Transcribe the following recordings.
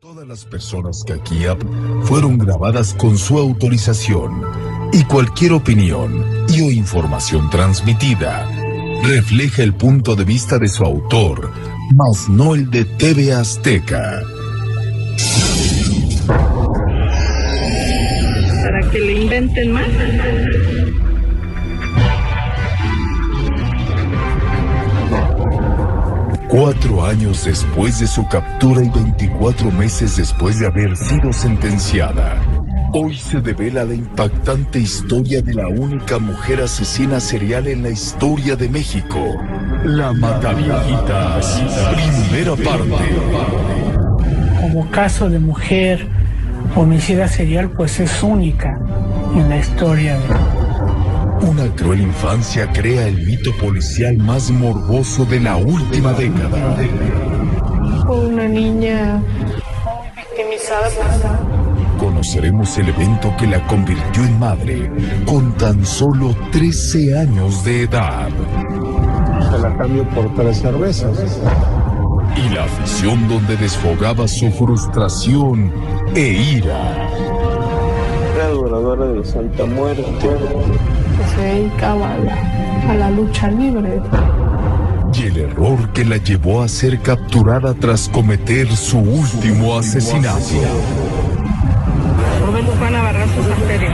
Todas las personas que aquí fueron grabadas con su autorización y cualquier opinión o información transmitida refleja el punto de vista de su autor, mas no el de TV Azteca. Para que le inventen más. 4 años después de su captura y 24 meses después de haber sido sentenciada, hoy se devela la impactante historia de la única mujer asesina serial en la historia de México, la Mataviejitas, primera parte. Como caso de mujer homicida serial, pues es única en la historia de... Una cruel infancia crea el mito policial más morboso de la última década. Fue una niña muy victimizada. Conoceremos el evento que la convirtió en madre con tan solo 13 años de edad. Se la cambio por 3 cervezas. Y la afición donde desfogaba su frustración e ira. Era adoradora de la Santa Muerte. Que se dedicaba a la lucha libre. Y el error que la llevó a ser capturada tras cometer su último asesinato. Roberto Juana Barraza Santerio.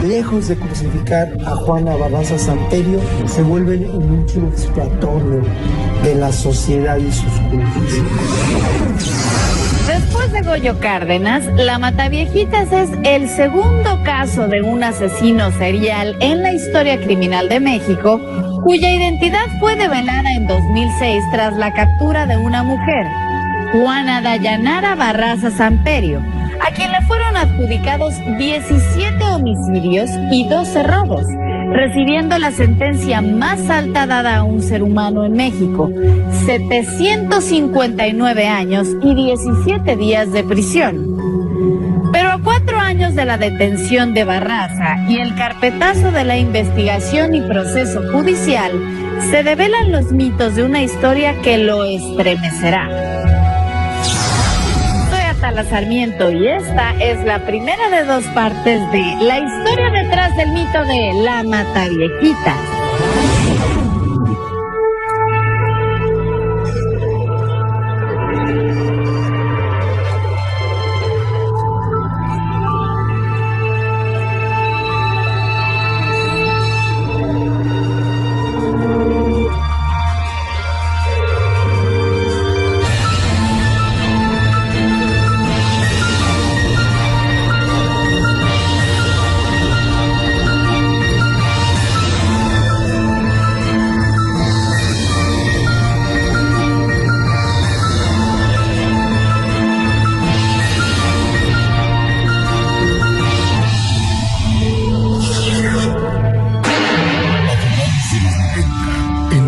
Lejos de crucificar a Juana Barraza Santerio, se vuelven en un chivo expiatorio de la sociedad y sus cultos. Después de Goyo Cárdenas, la Mataviejitas es el segundo caso de un asesino serial en la historia criminal de México, cuya identidad fue develada en 2006 tras la captura de una mujer, Juana Dayanara Barraza Samperio, a quien le fueron adjudicados 17 homicidios y 12 robos, recibiendo la sentencia más alta dada a un ser humano en México, 759 años y 17 días de prisión. Pero a 4 años de la detención de Barraza y el carpetazo de la investigación y proceso judicial, se develan los mitos de una historia que lo estremecerá. Tala Sarmiento y esta es la primera de 2 partes de la historia detrás del mito de la Mataviejitas.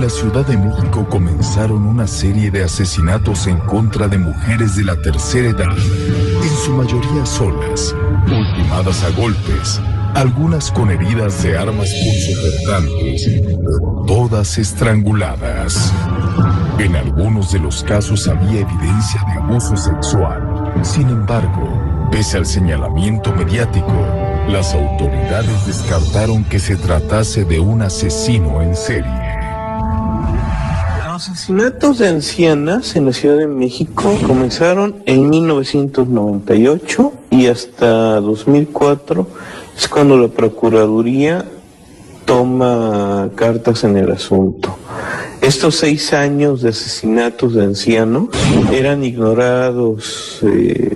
Ciudad de México comenzaron una serie de asesinatos en contra de mujeres de la tercera edad, en su mayoría solas, ultimadas a golpes, algunas con heridas de armas punzocortantes, pero todas estranguladas. En algunos de los casos había evidencia de abuso sexual. Sin embargo, pese al señalamiento mediático, las autoridades descartaron que se tratase de un asesino en serie. Los asesinatos de ancianas en la Ciudad de México comenzaron en 1998 y hasta 2004 es cuando la Procuraduría toma cartas en el asunto. Estos 6 años de asesinatos de ancianos eran ignorados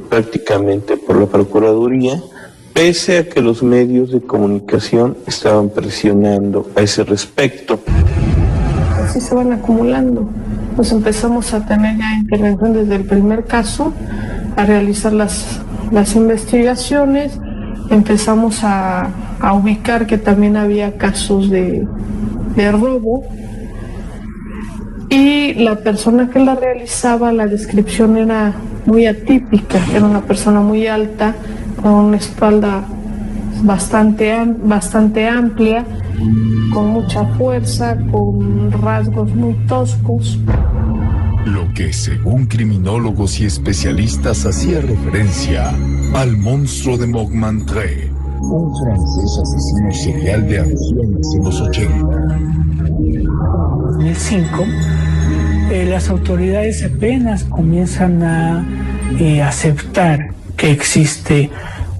prácticamente por la Procuraduría, pese a que los medios de comunicación estaban presionando a ese respecto. Así se van acumulando. Pues empezamos a tener ya intervención desde el primer caso, a realizar las investigaciones, empezamos a ubicar que también había casos de robo, y la persona que la realizaba, la descripción era muy atípica, era una persona muy alta, con una espalda bastante amplia, con mucha fuerza, con rasgos muy toscos. lo que según criminólogos y especialistas hacía referencia al monstruo de Montmartre, un francés asesino serial de ancianos en los 80. En 2005, las autoridades apenas comienzan a aceptar que existe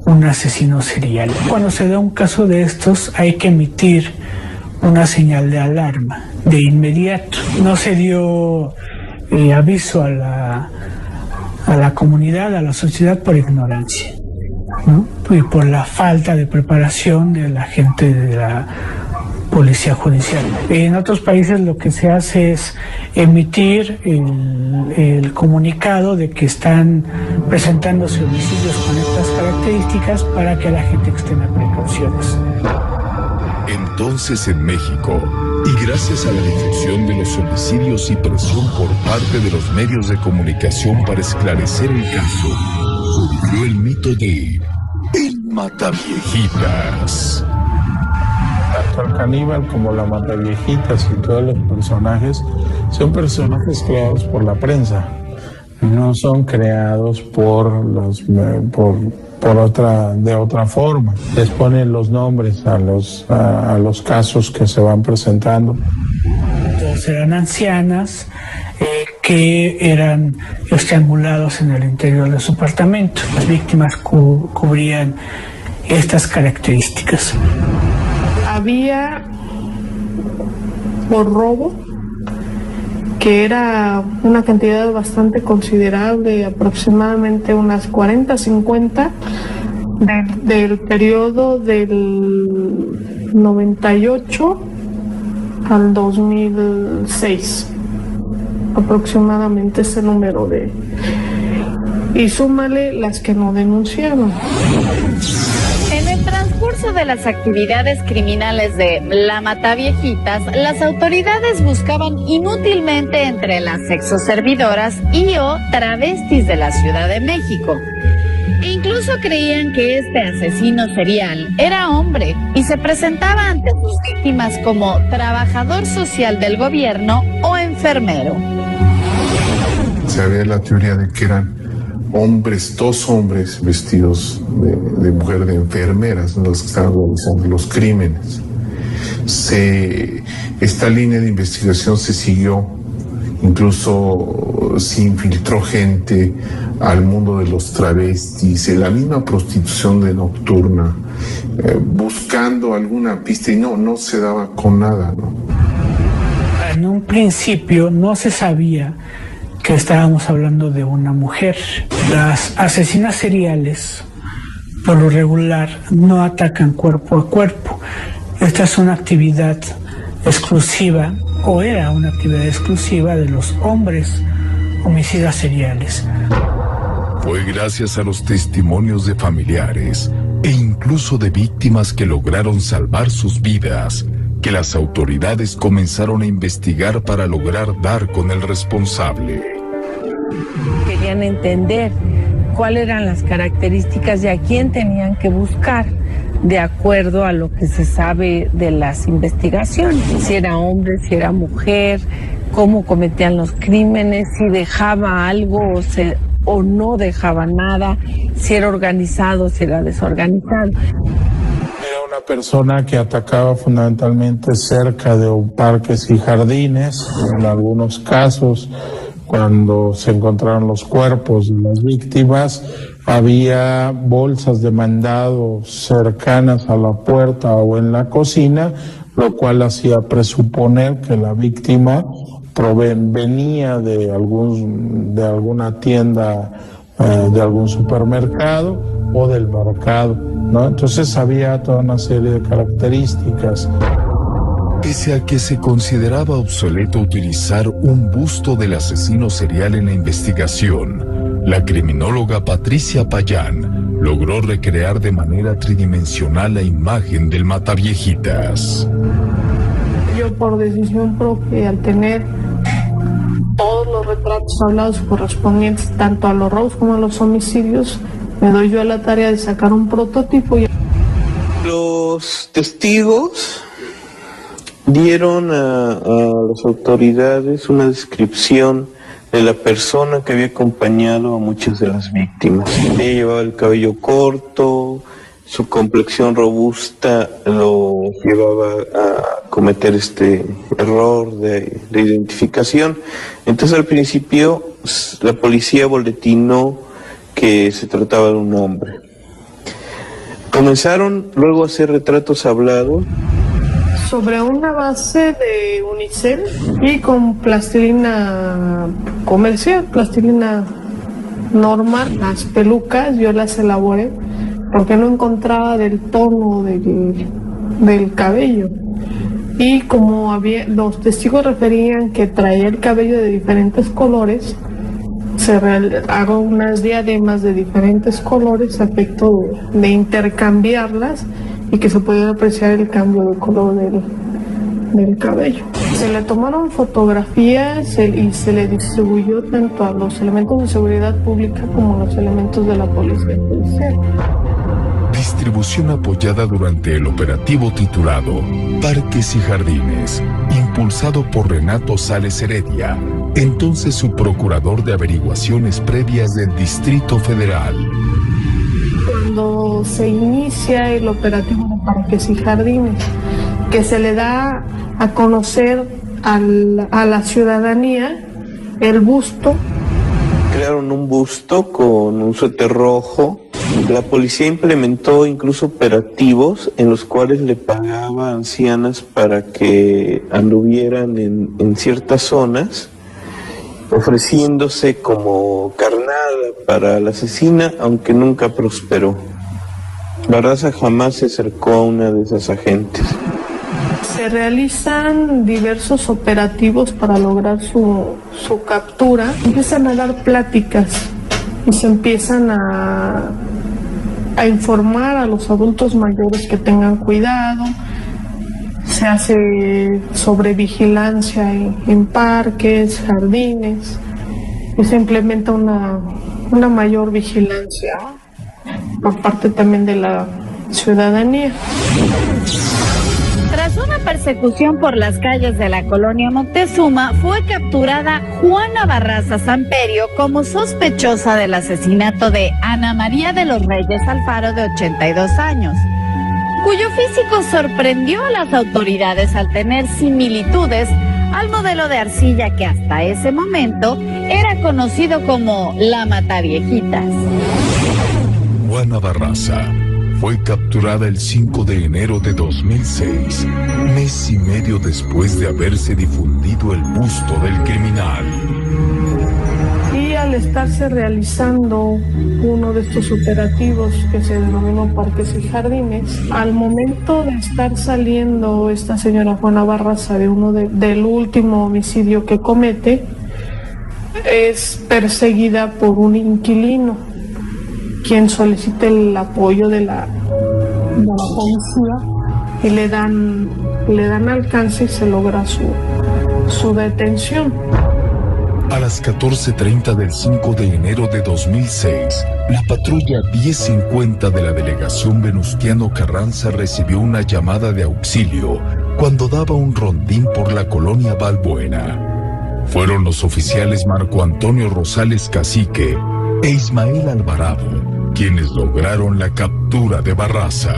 un asesino serial. Cuando se da un caso de estos, hay que emitir una señal de alarma de inmediato. No se dio aviso a la comunidad, a la sociedad, por ignorancia, ¿no? Y por la falta de preparación de la gente de la policía judicial. En otros países lo que se hace es emitir el comunicado de que están presentándose homicidios con estas características para que la gente extreme precauciones. Entonces en México, y gracias a la difusión de los homicidios y presión por parte de los medios de comunicación para esclarecer el caso, surgió el mito de el Mataviejitas. Tanto el caníbal como la mataviejitas y todos los personajes son personajes creados por la prensa, no son creados de otra forma. Les ponen los nombres a los casos que se van presentando. Todos eran ancianas que eran estrangulados en el interior de su apartamento. Las víctimas cubrían estas características. Había por robo, que era una cantidad bastante considerable, aproximadamente unas 40, 50, del periodo del 98 al 2006, aproximadamente ese número de... Y súmale las que no denunciaron. En el transcurso de las actividades criminales de la Mataviejitas, las autoridades buscaban inútilmente entre las sexoservidoras y o travestis de la Ciudad de México. E incluso creían que este asesino serial era hombre y se presentaba ante sus víctimas como trabajador social del gobierno o enfermero. Se había la teoría de que eran hombres, dos hombres vestidos de mujer, de enfermeras, los que estaban realizando los crímenes. Esta línea de investigación se siguió, incluso se infiltró gente al mundo de los travestis, en la misma prostitución de nocturna, buscando alguna pista y no se daba con nada, ¿no? En un principio no se sabía que estábamos hablando de una mujer. Las asesinas seriales, por lo regular, no atacan cuerpo a cuerpo. Esta es una actividad exclusiva, o era una actividad exclusiva de los hombres homicidas seriales. Fue gracias a los testimonios de familiares e incluso de víctimas que lograron salvar sus vidas que las autoridades comenzaron a investigar para lograr dar con el responsable. Querían entender cuáles eran las características y a quién tenían que buscar de acuerdo a lo que se sabe de las investigaciones. Si era hombre, si era mujer, cómo cometían los crímenes, si dejaba algo o no dejaba nada, si era organizado, si era desorganizado. Era una persona que atacaba fundamentalmente cerca de parques y jardines. En algunos casos, cuando se encontraron los cuerpos de las víctimas, había bolsas de mandado cercanas a la puerta o en la cocina, lo cual hacía presuponer que la víctima venía de alguna tienda, de algún supermercado o del mercado, ¿no? Entonces había toda una serie de características. Pese a que se consideraba obsoleto utilizar un busto del asesino serial en la investigación, la criminóloga Patricia Payán logró recrear de manera tridimensional la imagen del Mataviejitas. Yo, por decisión propia, al tener todos los retratos hablados correspondientes tanto a los robos como a los homicidios, me doy yo a la tarea de sacar un prototipo. Los testigos dieron a las autoridades una descripción de la persona que había acompañado a muchas de las víctimas. Ella llevaba el cabello corto, su complexión robusta lo llevaba a cometer este error de identificación. Entonces al principio la policía boletinó que se trataba de un hombre. Comenzaron luego a hacer retratos hablados sobre una base de unicel y con plastilina comercial, plastilina normal. Las pelucas yo las elaboré porque no encontraba del tono del cabello. Y como los testigos referían que traía el cabello de diferentes colores, hago unas diademas de diferentes colores a efecto de intercambiarlas y que se pudiera apreciar el cambio de color del cabello. Se le tomaron fotografías y se le distribuyó tanto a los elementos de seguridad pública como a los elementos de la policía judicial. Distribución apoyada durante el operativo titulado Parques y Jardines, impulsado por Renato Sales Heredia, entonces subprocurador de averiguaciones previas del Distrito Federal. Cuando se inicia el operativo de Parques y Jardines, que se le da a conocer a la ciudadanía el busto. Crearon un busto con un suéter rojo. La policía implementó incluso operativos en los cuales le pagaba a ancianas para que anduvieran en ciertas zonas, ofreciéndose como carnada para la asesina, aunque nunca prosperó. Barraza jamás se acercó a una de esas agentes. Se realizan diversos operativos para lograr su captura. Empiezan a dar pláticas y se empiezan a informar a los adultos mayores que tengan cuidado. Se hace sobrevigilancia en parques, jardines, y se implementa una mayor vigilancia por parte también de la ciudadanía. Tras una persecución por las calles de la colonia Moctezuma, fue capturada Juana Barraza Samperio como sospechosa del asesinato de Ana María de los Reyes Alfaro, de 82 años, cuyo físico sorprendió a las autoridades al tener similitudes al modelo de arcilla que hasta ese momento era conocido como la Mataviejitas. Juana Barraza fue capturada el 5 de enero de 2006, mes y medio después de haberse difundido el busto del criminal. Y al estarse realizando uno de estos operativos que se denominó Parques y Jardines, al momento de estar saliendo esta señora Juana Barraza del último homicidio que comete, es perseguida por un inquilino, quien solicita el apoyo de la policía y le dan alcance y se logra su detención. A las 14:30 del 5 de enero de 2006, la patrulla 1050 de la delegación Venustiano Carranza recibió una llamada de auxilio cuando daba un rondín por la colonia Balbuena. Fueron los oficiales Marco Antonio Rosales Cacique e Ismael Alvarado quienes lograron la captura de Barraza.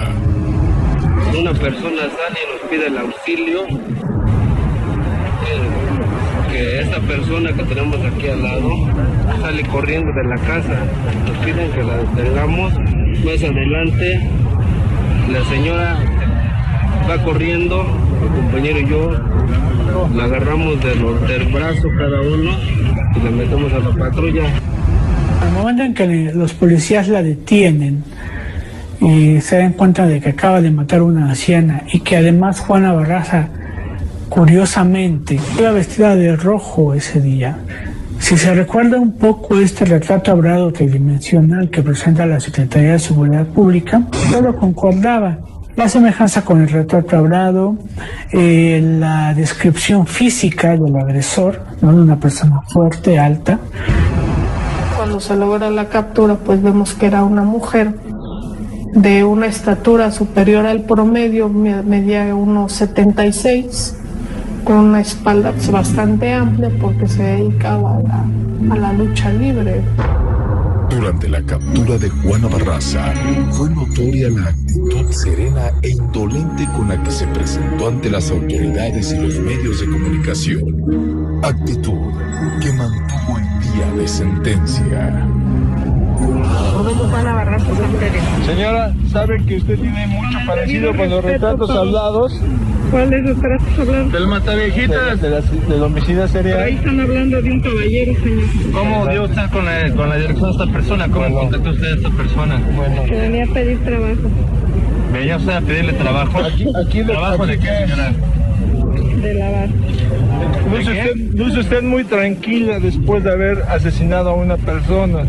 Una persona sale y nos pide el auxilio, que esta persona que tenemos aquí al lado sale corriendo de la casa, nos piden que la detengamos. Más adelante la señora va corriendo, el compañero y yo la agarramos del brazo cada uno y la metemos a la patrulla. Al momento en que los policías la detienen y se dan cuenta de que acaba de matar a una anciana y que además Juana Barraza, curiosamente, iba vestida de rojo ese día. Si se recuerda un poco este retrato hablado tridimensional que presenta la Secretaría de Seguridad Pública, todo concordaba. La semejanza con el retrato hablado, la descripción física del agresor, ¿no? De una persona fuerte, alta. Cuando se logra la captura, pues vemos que era una mujer de una estatura superior al promedio, medía unos 76, con una espalda bastante amplia porque se dedicaba a la lucha libre. Durante la captura de Juana Barraza, fue notoria la actitud serena e indolente con la que se presentó ante las autoridades y los medios de comunicación. Actitud que mantuvo el día de sentencia. Señora, sabe que usted tiene mucho parecido con los retratos hablados. ¿Cuáles retratos hablados? Del Mataviejitas, del homicida serial. Ahí están hablando de un caballero, señor. ¿Cómo dio usted con la dirección de esta persona? ¿Cómo contactó usted a esta persona? Que venía a pedir trabajo. ¿Venía usted a pedirle trabajo? ¿Trabajo de qué, señora? De lavar. Luce usted muy tranquila después de haber asesinado a una persona.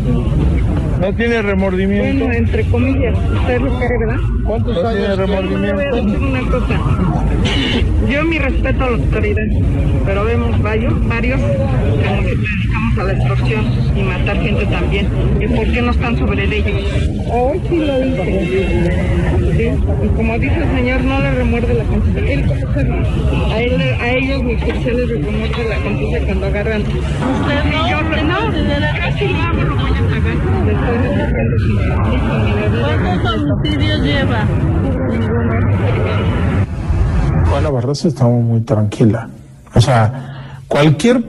¿No tiene remordimiento? Bueno, entre comillas, usted lo cree, ¿verdad? ¿Cuántos años tiene remordimiento? Voy a decir una cosa. Yo mi respeto a la autoridad, pero vemos varios que nos dedicamos a la extorsión y matar gente también. ¿Y por qué no están sobre ellos? Hoy sí lo dicen. ¿Sí? Y como dice el señor, no le remuerde la conciencia. A ellos mis oficiales les remuerde la conciencia cuando agarran. ¿Usted no? Yo casi lo hago, lo voy a pagar. ¿Cuántos homicidios lleva? Juana Barraza estaba muy tranquila. O sea, cualquiera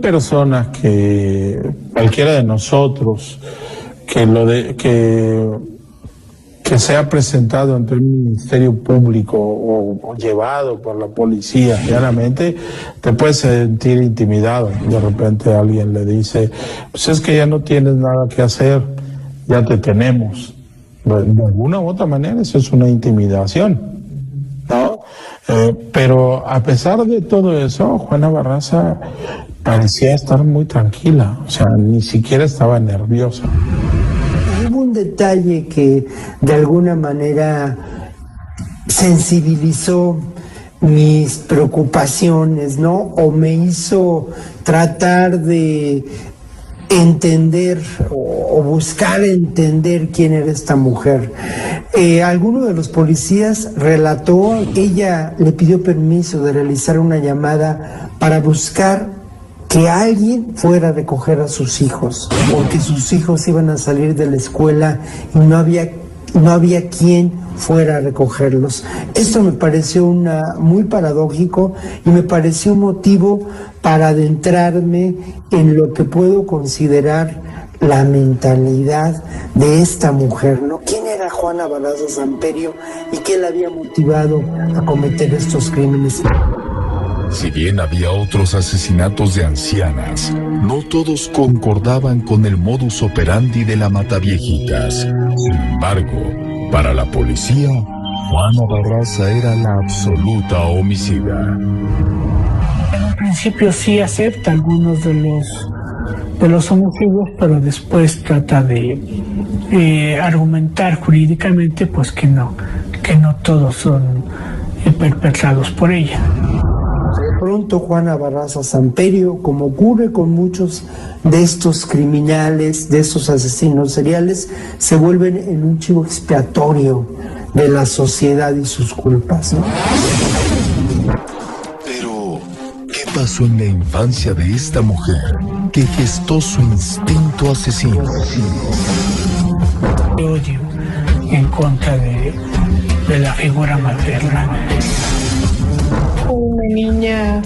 de nosotros que sea presentado ante el Ministerio Público o llevado por la policía, claramente te puedes sentir intimidado. De repente alguien le dice, pues es que ya no tienes nada que hacer, ya te tenemos. De alguna u otra manera eso es una intimidación, ¿no? Pero a pesar de todo eso, Juana Barraza parecía estar muy tranquila, o sea, ni siquiera estaba nerviosa. Hubo un detalle que de alguna manera sensibilizó mis preocupaciones, ¿no? O me hizo tratar de entender o buscar entender quién era esta mujer. Alguno de los policías relató, ella le pidió permiso de realizar una llamada para buscar que alguien fuera a recoger a sus hijos, porque sus hijos iban a salir de la escuela y no había quien fuera a recogerlos. Esto me pareció muy paradójico y me pareció un motivo para adentrarme en lo que puedo considerar la mentalidad de esta mujer, ¿no? ¿Quién era Juana Barraza Samperio y qué la había motivado a cometer estos crímenes? Si bien había otros asesinatos de ancianas, no todos concordaban con el modus operandi de la Mataviejitas. Sin embargo, para la policía, Juana Barraza era la absoluta homicida. En un principio sí acepta algunos de los homicidios, pero después trata de argumentar jurídicamente pues que no todos son perpetrados por ella. De pronto Juana Barraza Samperio, como ocurre con muchos de estos criminales, de estos asesinos seriales, se vuelven en un chivo expiatorio de la sociedad y sus culpas, ¿no? Pero, ¿qué pasó en la infancia de esta mujer que gestó su instinto asesino? Odio en contra de la figura materna. Una niña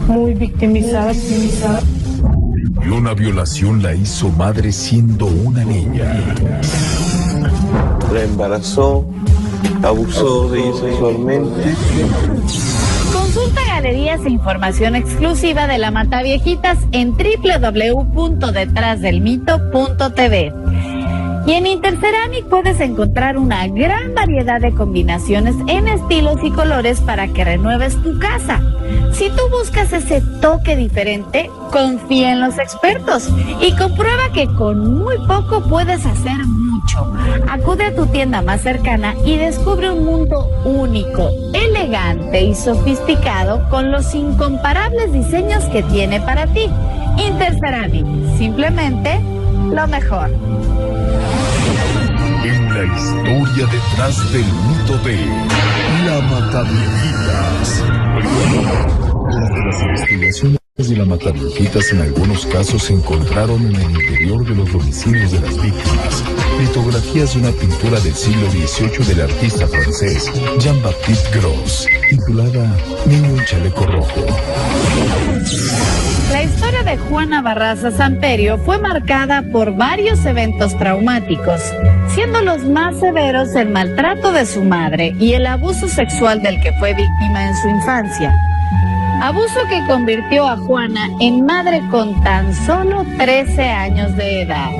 muy victimizada. Y una violación la hizo madre siendo una niña. La embarazó, abusó de ella sexualmente. Consulta galerías e información exclusiva de la Mataviejitas en www.detrasdelmito.tv. Y en Interceramic puedes encontrar una gran variedad de combinaciones en estilos y colores para que renueves tu casa. Si tú buscas ese toque diferente, confía en los expertos y comprueba que con muy poco puedes hacer mucho. Acude a tu tienda más cercana y descubre un mundo único, elegante y sofisticado con los incomparables diseños que tiene para ti. Interceramic, simplemente lo mejor. En la historia detrás del mito de la Mataviejitas. Durante las investigaciones de la Mataviejitas, en algunos casos se encontraron en el interior de los domicilios de las víctimas litografías de una pintura del siglo XVIII del artista francés Jean-Baptiste Gros, titulada Niño en chaleco rojo. La historia de Juana Barraza Samperio fue marcada por varios eventos traumáticos, siendo los más severos el maltrato de su madre y el abuso sexual del que fue víctima en su infancia. Abuso que convirtió a Juana en madre con tan solo 13 años de edad.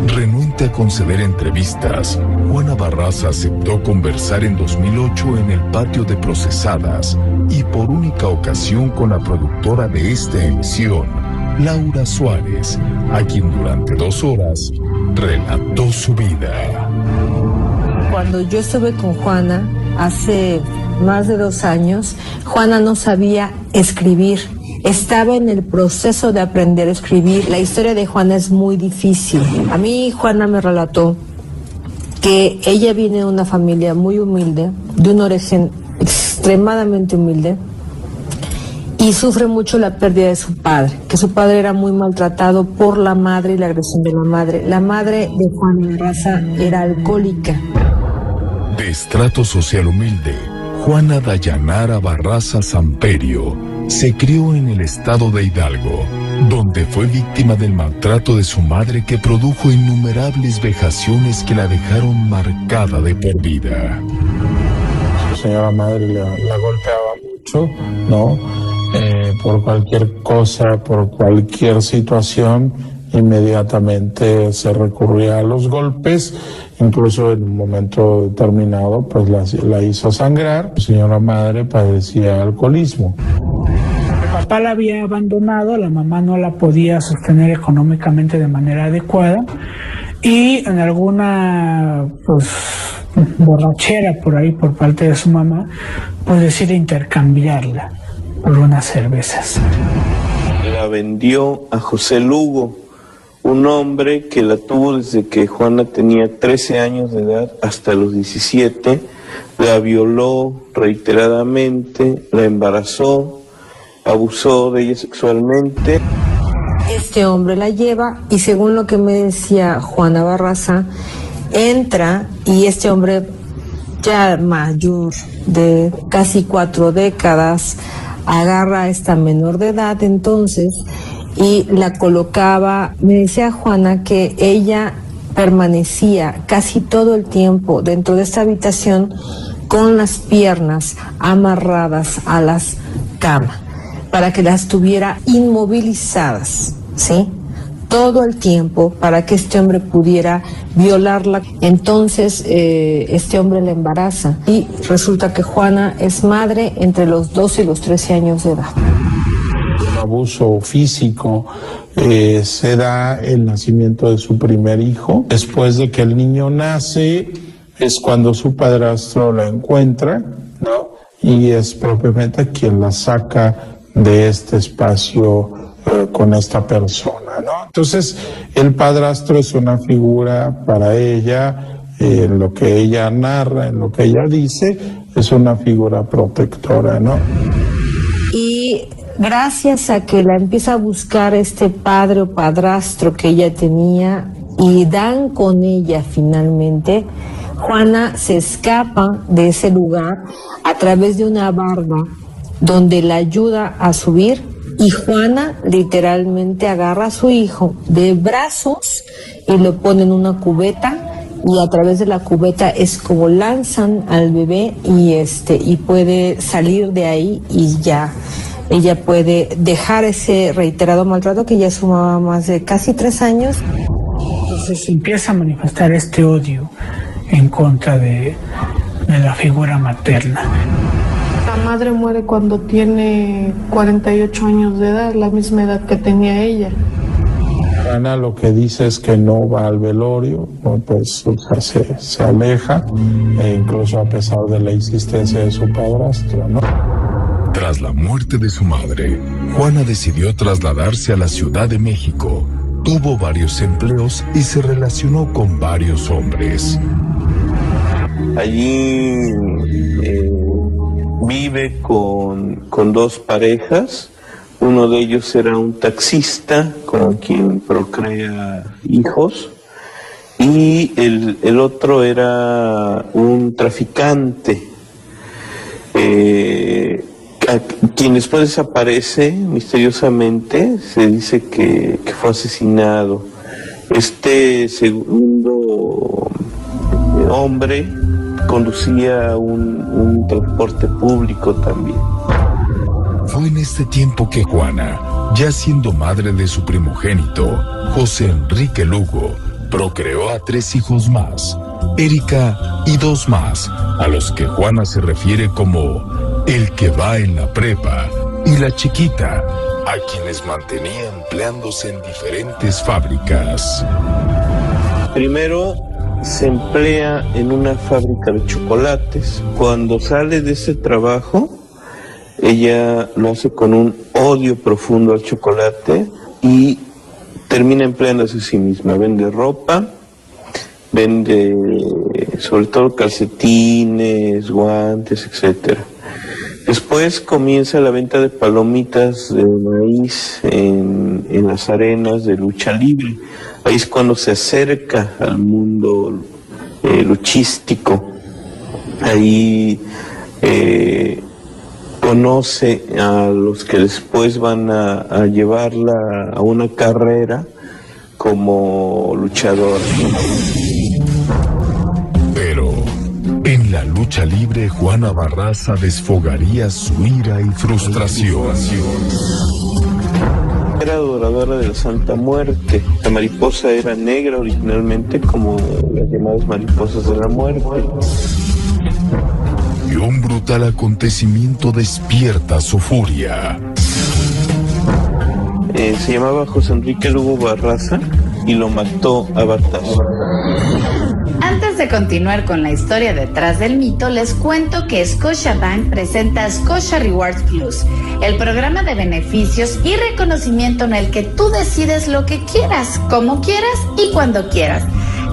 Renuente a conceder entrevistas, Juana Barraza aceptó conversar en 2008 en el patio de Procesadas y por única ocasión con la productora de esta emisión, Laura Suárez, a quien durante 2 horas relató su vida. Cuando yo estuve con Juana hace más de 2 años, Juana no sabía escribir. Estaba en el proceso de aprender a escribir. La historia de Juana es muy difícil. A mí Juana me relató que ella viene de una familia muy humilde, de un origen extremadamente humilde, y sufre mucho la pérdida de su padre, que su padre era muy maltratado por la madre y la agresión de la madre. La madre de Juana Barraza era alcohólica. De estrato social humilde, Juana Dayanara Barraza Samperio se crió en el estado de Hidalgo, donde fue víctima del maltrato de su madre que produjo innumerables vejaciones que la dejaron marcada de por vida. Su señora madre la golpeaba mucho, ¿no? Por cualquier cosa, por cualquier situación, inmediatamente se recurría a los golpes. Incluso en un momento determinado, pues la hizo sangrar. Su señora madre padecía alcoholismo. El papá la había abandonado, la mamá no la podía sostener económicamente de manera adecuada y en alguna borrachera por ahí por parte de su mamá, pues decide intercambiarla por unas cervezas. La vendió a José Lugo, un hombre que la tuvo desde que Juana tenía 13 años de edad hasta los 17, la violó reiteradamente, la embarazó, abusó de ella sexualmente. Este hombre la lleva y según lo que me decía Juana Barraza, entra y este hombre ya mayor de casi 4 décadas agarra a esta menor de edad entonces y la colocaba. Me decía Juana que ella permanecía casi todo el tiempo dentro de esta habitación con las piernas amarradas a las camas para que las tuviera inmovilizadas, ¿sí? Todo el tiempo para que este hombre pudiera violarla. Entonces este hombre la embaraza y resulta que Juana es madre entre los 12 y los 13 años de edad. Un abuso físico se da el nacimiento de su primer hijo. Después de que el niño nace es cuando su padrastro la encuentra, ¿no? Y es propiamente quien la saca de este espacio con esta persona, ¿no? Entonces el padrastro es una figura para ella, en lo que ella narra, en lo que ella dice, es una figura protectora, ¿no? Y gracias a que la empieza a buscar este padre o padrastro que ella tenía y dan con ella finalmente, Juana se escapa de ese lugar a través de una barda donde la ayuda a subir y Juana literalmente agarra a su hijo de brazos y lo pone en una cubeta y a través de la cubeta es como lanzan al bebé y puede salir de ahí y ya ella puede dejar ese reiterado maltrato que ya sumaba más de casi 3 años. Entonces empieza a manifestar este odio en contra de la figura materna. La madre muere cuando tiene 48 años de edad, la misma edad que tenía ella. Ana lo que dice es que no va al velorio, ¿no? Pues o sea, se aleja, incluso a pesar de la insistencia de su padrastro, ¿no? Tras la muerte de su madre, Juana decidió trasladarse a la Ciudad de México. Tuvo varios empleos y se relacionó con varios hombres. Allí vive con 2 parejas. Uno de ellos era un taxista con quien procrea hijos y el otro era un traficante a quien después desaparece misteriosamente. Se dice que fue asesinado. Este segundo hombre conducía un transporte público también. Fue en este tiempo que Juana, ya siendo madre de su primogénito, José Enrique Lugo, procreó a 3 hijos más, Erika y 2 más, a los que Juana se refiere como el que va en la prepa y la chiquita, a quienes mantenía empleándose en diferentes fábricas. Primero se emplea en una fábrica de chocolates. Cuando sale de ese trabajo, ella lo hace con un odio profundo al chocolate y termina empleándose a sí misma. Vende ropa, vende sobre todo calcetines, guantes, etcétera. Después comienza la venta de palomitas de maíz en las arenas de lucha libre. Ahí es cuando se acerca al mundo luchístico. Ahí conoce a los que después van a llevarla a una carrera como luchadora. Pero en la lucha libre, Juana Barraza desfogaría su ira y frustración. Era adoradora de la Santa Muerte. La mariposa era negra originalmente, como las llamadas mariposas de la muerte. Y un brutal acontecimiento despierta su furia. Se llamaba José Enrique Lugo Barraza y lo mató a batazos. Antes de continuar con la historia detrás del mito, les cuento que Scotiabank presenta Scotia Rewards Plus, el programa de beneficios y reconocimiento en el que tú decides lo que quieras, como quieras y cuando quieras.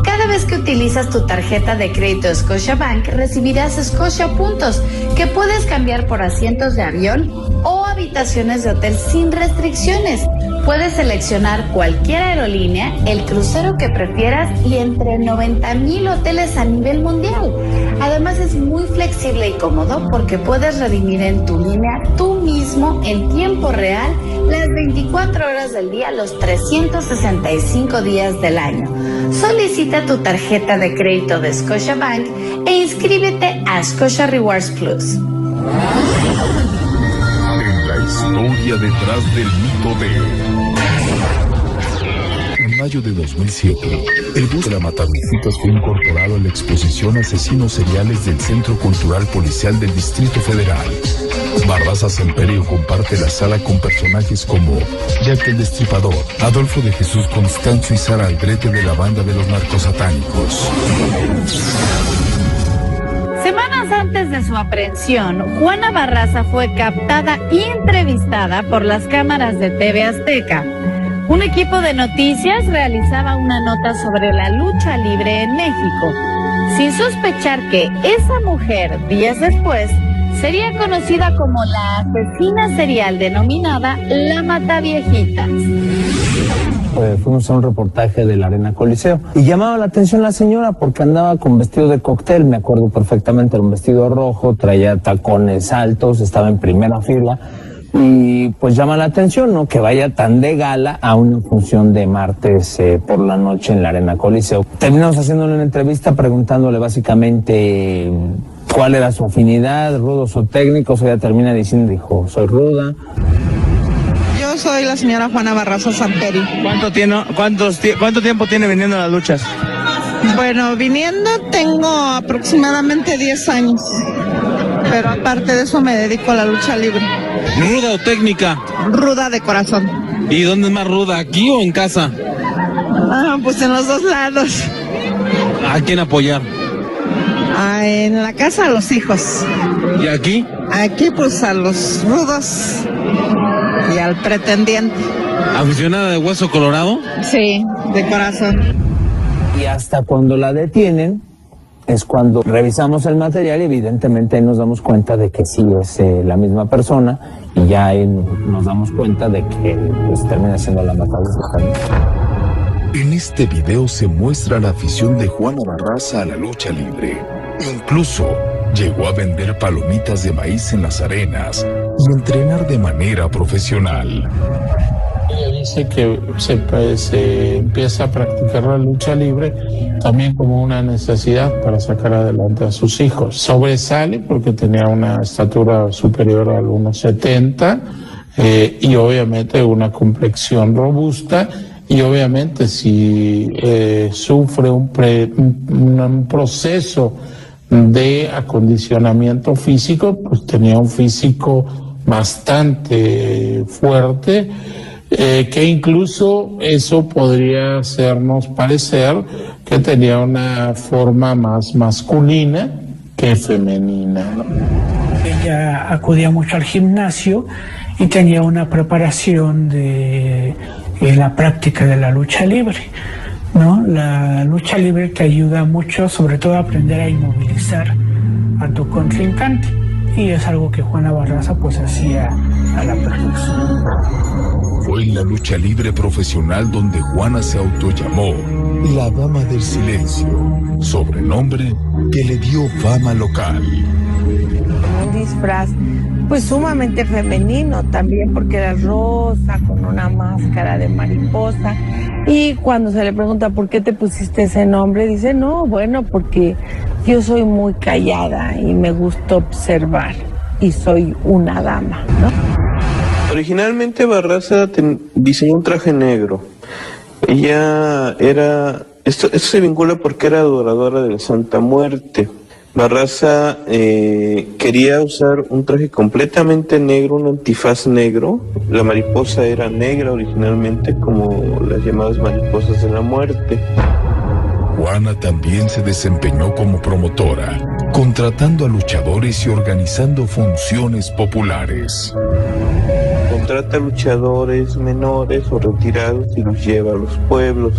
Cada vez que utilizas tu tarjeta de crédito Scotiabank, recibirás Scotia Puntos, que puedes cambiar por asientos de avión o habitaciones de hotel sin restricciones. Puedes seleccionar cualquier aerolínea, el crucero que prefieras y entre 90,000 hoteles a nivel mundial. Además es muy flexible y cómodo porque puedes redimir en tu línea tú mismo en tiempo real las 24 horas del día, los 365 días del año. Solicita tu tarjeta de crédito de Scotiabank e inscríbete a Scotia Rewards Plus. En la historia detrás del mito de... En mayo de 2007, el bus de la Mataviejitas fue incorporado a la exposición Asesinos Seriales del Centro Cultural Policial del Distrito Federal. Barraza Semperio comparte la sala con personajes como Jack el Destripador, Adolfo de Jesús Constanzo y Sara Aldrete de la banda de los narcosatánicos. Semanas antes de su aprehensión, Juana Barraza fue captada y entrevistada por las cámaras de TV Azteca. Un equipo de noticias realizaba una nota sobre la lucha libre en México, sin sospechar que esa mujer, días después, sería conocida como la asesina serial denominada La Mataviejitas. Fuimos a un reportaje de la Arena Coliseo y llamaba la atención la señora porque andaba con vestido de cóctel, me acuerdo perfectamente, era un vestido rojo, traía tacones altos, estaba en primera fila y pues llama la atención, ¿no? Que vaya tan de gala a una función de martes por la noche en la Arena Coliseo. Terminamos haciéndole una entrevista preguntándole básicamente cuál era su afinidad, rudos o técnicos. Ella termina diciendo, dijo, soy ruda. Yo soy la señora Juana Barraza Semperio. ¿Cuánto tiempo tiene viniendo a las luchas? Bueno, viniendo tengo aproximadamente 10 años, pero aparte de eso me dedico a la lucha libre. ¿Ruda o técnica? Ruda de corazón. ¿Y dónde es más ruda, aquí o en casa? Pues en los dos lados. ¿A quién apoyar? En la casa a los hijos. ¿Y aquí? Aquí pues a los rudos y al pretendiente. ¿Aficionada de Hueso Colorado? Sí, de corazón. Y hasta cuando la detienen, es cuando revisamos el material y evidentemente ahí nos damos cuenta de que sí es la misma persona, y ya ahí nos damos cuenta de que pues, termina siendo la matabiejitas. En este video se muestra la afición de Juana Barraza a la lucha libre. Incluso llegó a vender palomitas de maíz en las arenas y entrenar de manera profesional. Ella dice que se empieza a practicar la lucha libre también como una necesidad para sacar adelante a sus hijos. Sobresale porque tenía una estatura superior a los 1,70 y obviamente una complexión robusta, y obviamente si sufre un proceso de acondicionamiento físico, pues tenía un físico bastante fuerte, que incluso eso podría hacernos parecer que tenía una forma más masculina que femenina, ¿no? Ella acudía mucho al gimnasio y tenía una preparación de la práctica de la lucha libre, ¿no? La lucha libre te ayuda mucho, sobre todo a aprender a inmovilizar a tu contrincante, y es algo que Juana Barraza pues hacía a la perfección. Fue en la lucha libre profesional donde Juana se autollamó la Dama del Silencio, sobrenombre que le dio fama local. Un disfraz pues sumamente femenino también, porque era rosa, con una máscara de mariposa. Y cuando se le pregunta por qué te pusiste ese nombre, dice, no, bueno, porque yo soy muy callada y me gusta observar y soy una dama, ¿no? Originalmente Barraza diseñó un traje negro. Ella era... Esto se vincula porque era adoradora de la Santa Muerte. Barraza quería usar un traje completamente negro, un antifaz negro. La mariposa era negra originalmente, como las llamadas mariposas de la muerte. Juana también se desempeñó como promotora, contratando a luchadores y organizando funciones populares. Contrata luchadores menores o retirados y los lleva a los pueblos.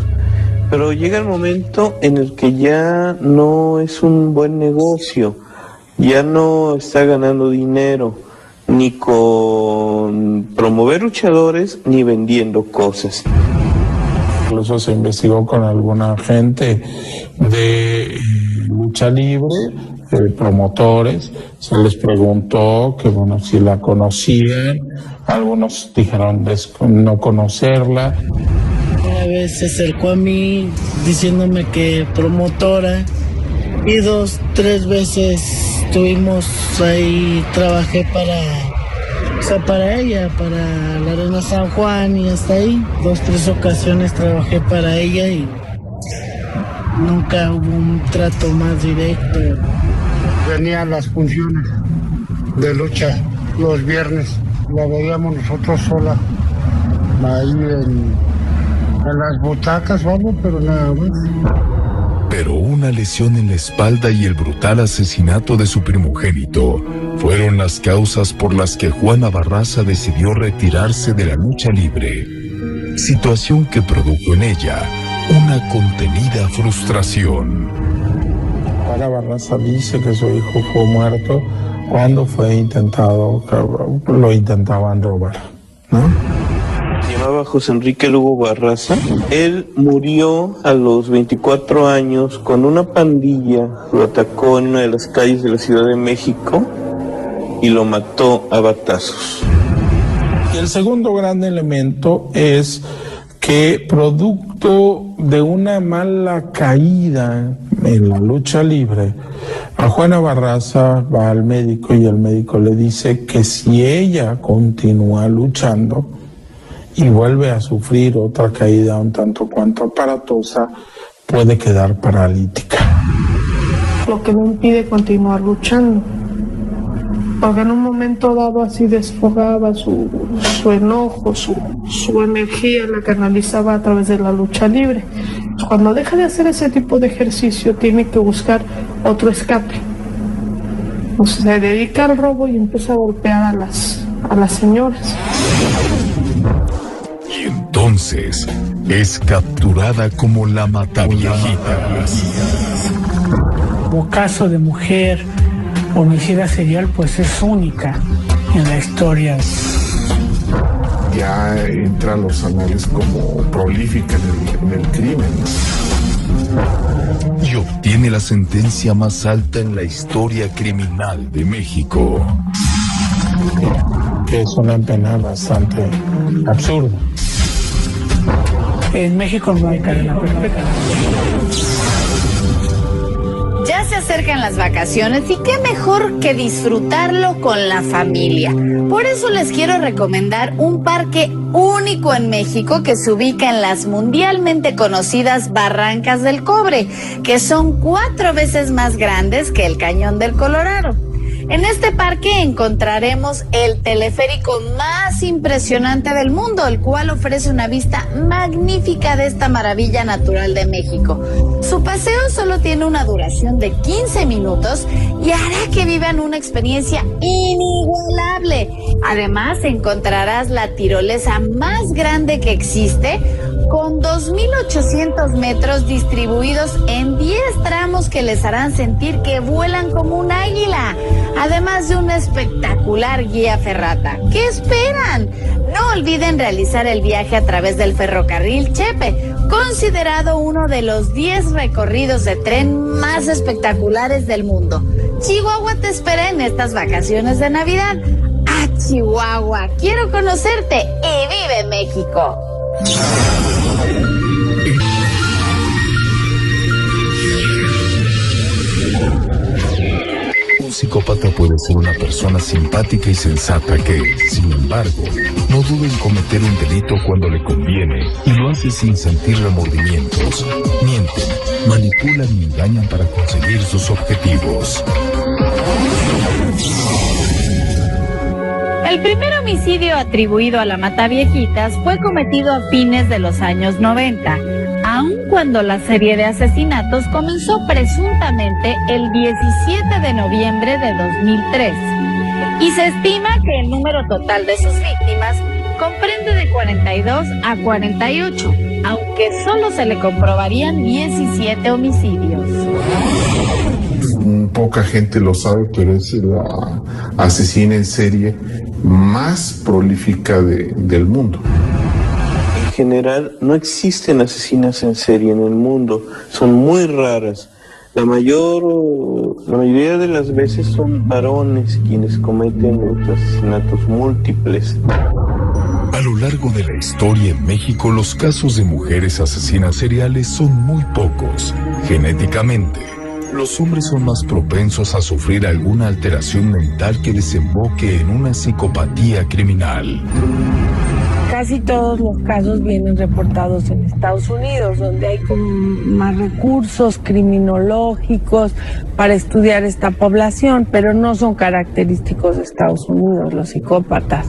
Pero llega el momento en el que ya no es un buen negocio, ya no está ganando dinero, ni con promover luchadores, ni vendiendo cosas. Incluso se investigó con alguna gente de lucha libre, promotores, se les preguntó que bueno, si la conocían, algunos dijeron no conocerla. Una vez se acercó a mí diciéndome que promotora, y 2, 3 veces estuvimos ahí, trabajé para ella, para la Arena San Juan, y hasta ahí 2, 3 ocasiones trabajé para ella y nunca hubo un trato más directo. Venía a las funciones de lucha los viernes, la veíamos nosotros sola ahí en las butacas, vamos, pero nada más. Pero una lesión en la espalda y el brutal asesinato de su primogénito fueron las causas por las que Juana Barraza decidió retirarse de la lucha libre, situación que produjo en ella una contenida frustración. Juana Barraza dice que su hijo fue muerto cuando lo intentaban robar, ¿no? Se llamaba José Enrique Lugo Barraza. Él murió a los 24 años con una pandilla. Lo atacó en una de las calles de la Ciudad de México y lo mató a batazos. Y el segundo gran elemento es que producto de una mala caída en la lucha libre, a Juana Barraza va al médico y el médico le dice que si ella continúa luchando y vuelve a sufrir otra caída un tanto cuanto aparatosa, puede quedar paralítica. Lo que me impide continuar luchando, porque en un momento dado así desfogaba su enojo, su energía, la canalizaba a través de la lucha libre. Cuando deja de hacer ese tipo de ejercicio, tiene que buscar otro escape. O sea, se dedica al robo y empieza a golpear a las señoras. Y entonces es capturada como la Mataviejitas. Como caso de mujer homicida serial, pues es única en la historia. Ya entra a los anales como prolífica en el crimen. Y obtiene la sentencia más alta en la historia criminal de México. Que es una pena bastante absurda. En México no hay cadena perpetua. Ya se acercan las vacaciones y qué mejor que disfrutarlo con la familia. Por eso les quiero recomendar un parque único en México que se ubica en las mundialmente conocidas Barrancas del Cobre, que son 4 veces más grandes que el Cañón del Colorado. En este parque encontraremos el teleférico más impresionante del mundo, el cual ofrece una vista magnífica de esta maravilla natural de México. Su paseo solo tiene una duración de 15 minutos y hará que vivan una experiencia inigualable. Además, encontrarás la tirolesa más grande que existe, con 2.800 metros distribuidos en 10 tramos que les harán sentir que vuelan como un águila, además de una espectacular guía ferrata. ¿Qué esperan? No olviden realizar el viaje a través del ferrocarril Chepe, considerado uno de los 10 recorridos de tren más espectaculares del mundo. Chihuahua te espera en estas vacaciones de Navidad. ¡Ah, Chihuahua! Quiero conocerte y vive México. Un psicópata puede ser una persona simpática y sensata que, sin embargo, no duda en cometer un delito cuando le conviene y lo hace sin sentir remordimientos. Mienten, manipulan y engañan para conseguir sus objetivos. El primer homicidio atribuido a la Mataviejitas fue cometido a fines de los años 90, aun cuando la serie de asesinatos comenzó presuntamente el 17 de noviembre de 2003. Y se estima que el número total de sus víctimas comprende de 42 a 48, aunque solo se le comprobarían 17 homicidios. Poca gente lo sabe, pero es la asesina en serie más prolífica del mundo. En general, no existen asesinas en serie en el mundo, son muy raras. La mayoría de las veces son varones quienes cometen los asesinatos múltiples. A lo largo de la historia en México, los casos de mujeres asesinas seriales son muy pocos. Genéticamente, los hombres son más propensos a sufrir alguna alteración mental que desemboque en una psicopatía criminal. Casi todos los casos vienen reportados en Estados Unidos, donde hay como más recursos criminológicos para estudiar esta población, pero no son característicos de Estados Unidos los psicópatas.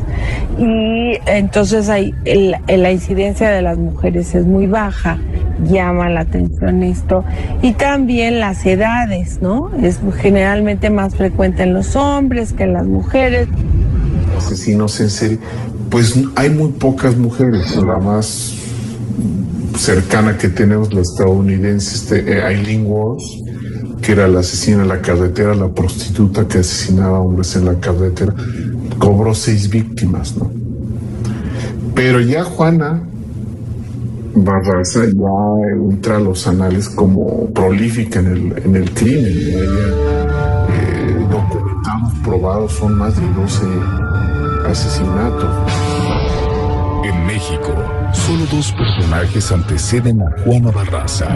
Y entonces la incidencia de las mujeres es muy baja, llama la atención esto. Y también las edades, ¿no? Es generalmente más frecuente en los hombres que en las mujeres. Asesinos en serie, pues hay muy pocas mujeres. La más cercana que tenemos, la estadounidense, Aileen Wuornos, que era la asesina en la carretera, la prostituta que asesinaba hombres en la carretera, cobró 6 víctimas, ¿no? Pero ya Juana Barraza ya entra a los anales como prolífica en el crimen. Ella, documentados, probados, son más de 12 asesinatos. En México, solo 2 personajes anteceden a Juana Barraza: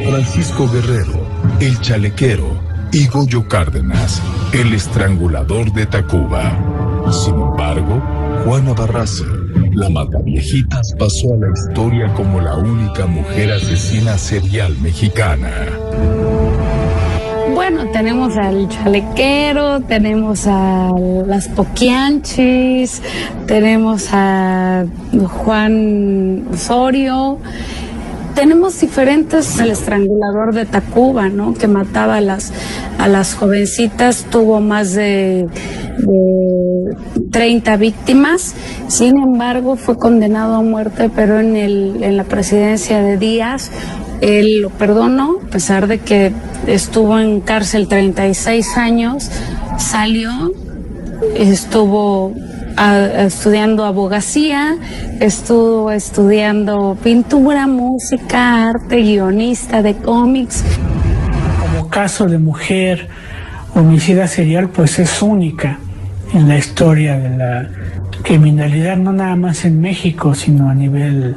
Francisco Guerrero, el chalequero, y Goyo Cárdenas, el estrangulador de Tacuba. Sin embargo, Juana Barraza, la Mataviejitas, pasó a la historia como la única mujer asesina serial mexicana. Bueno, tenemos al chalequero, tenemos a las Poquianchis, tenemos a Juan Osorio, tenemos diferentes, el estrangulador de Tacuba, ¿no? Que mataba a las jovencitas, tuvo más de 30 víctimas, sin embargo fue condenado a muerte, pero en la presidencia de Díaz, él lo perdonó, a pesar de que estuvo en cárcel 36 años, salió, estuvo estudiando abogacía, estuvo estudiando pintura, música, arte, guionista de cómics. Como caso de mujer homicida serial, pues es única en la historia de la criminalidad, no nada más en México, sino a nivel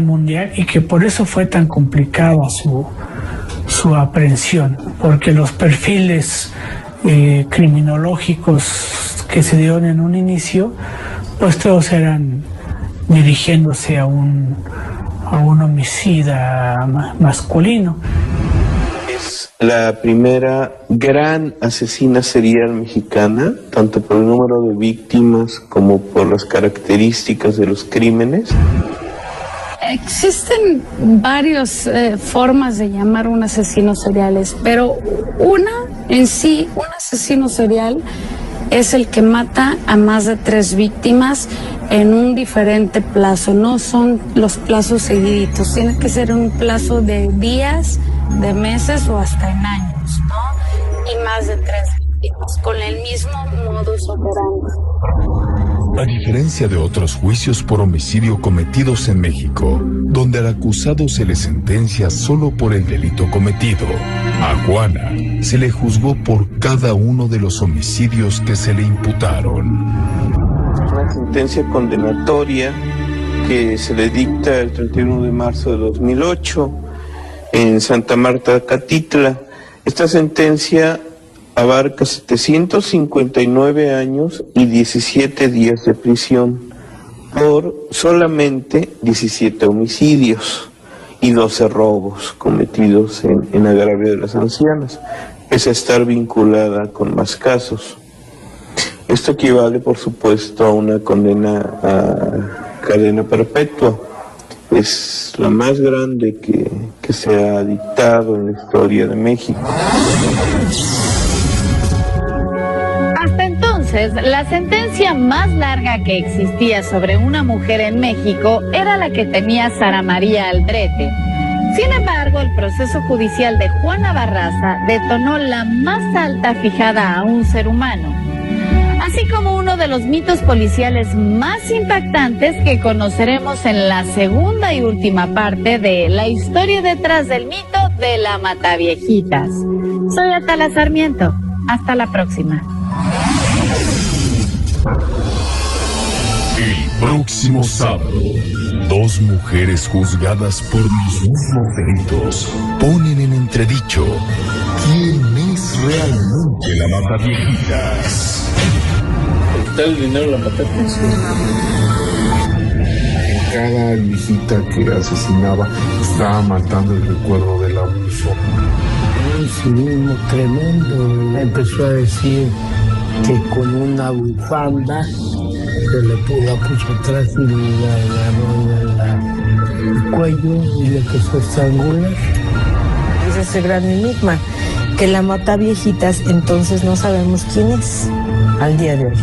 mundial, y que por eso fue tan complicada su aprehensión, porque los perfiles criminológicos que se dieron en un inicio, pues todos eran dirigiéndose a un homicida masculino. Es la primera gran asesina serial mexicana, tanto por el número de víctimas como por las características de los crímenes. Existen varias formas de llamar un asesino seriales, pero un asesino serial es el que mata a más de 3 víctimas en un diferente plazo. No son los plazos seguiditos, tiene que ser un plazo de días, de meses o hasta en años, ¿no? Y más de 3 víctimas, con el mismo modus operandi. A diferencia de otros juicios por homicidio cometidos en México, donde al acusado se le sentencia solo por el delito cometido, a Juana se le juzgó por cada uno de los homicidios que se le imputaron. Una sentencia condenatoria que se le dicta el 31 de marzo de 2008 en Santa Marta, Catitla. Esta sentencia abarca 759 años y 17 días de prisión por solamente 17 homicidios y 12 robos cometidos en agravio de las ancianas, pese a estar vinculada con más casos. Esto equivale, por supuesto, a una condena a cadena perpetua. Es la más grande que se ha dictado en la historia de México. Hasta entonces, la sentencia más larga que existía sobre una mujer en México era la que tenía Sara María Aldrete. Sin embargo, el proceso judicial de Juana Barraza detonó la más alta fijada a un ser humano, así como uno de los mitos policiales más impactantes que conoceremos en la segunda y última parte de La historia detrás del mito de la Mataviejitas. Soy Atala Sarmiento. Hasta la próxima. El próximo sábado, 2 mujeres juzgadas por los mismos delitos ponen en entredicho quién es realmente la Mataviejitas. ¿El dinero la mataste? En cada visita que asesinaba estaba matando el recuerdo del abuso. Un cinismo tremendo. Empezó a decir que con una bufanda se la puso atrás y le agarró el cuello y le empezó a estrangular. Ese es el gran enigma, que la Mataviejitas entonces no sabemos quién es al día de hoy.